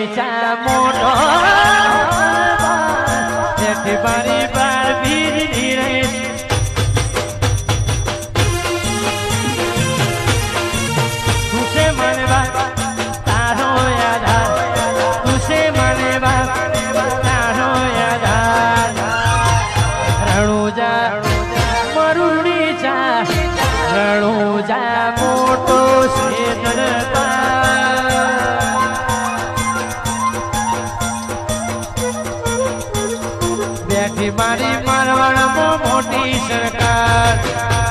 ચા મોટો બેઠી મારી બાર બીજની રહી તુસે મને વાત તારો આધાર તુસે મને વાત તારો આધાર રણુજા મરુડી ચા રણુજા મોટો છે બેઠી મારી મારવાડમાં મોટી સરકાર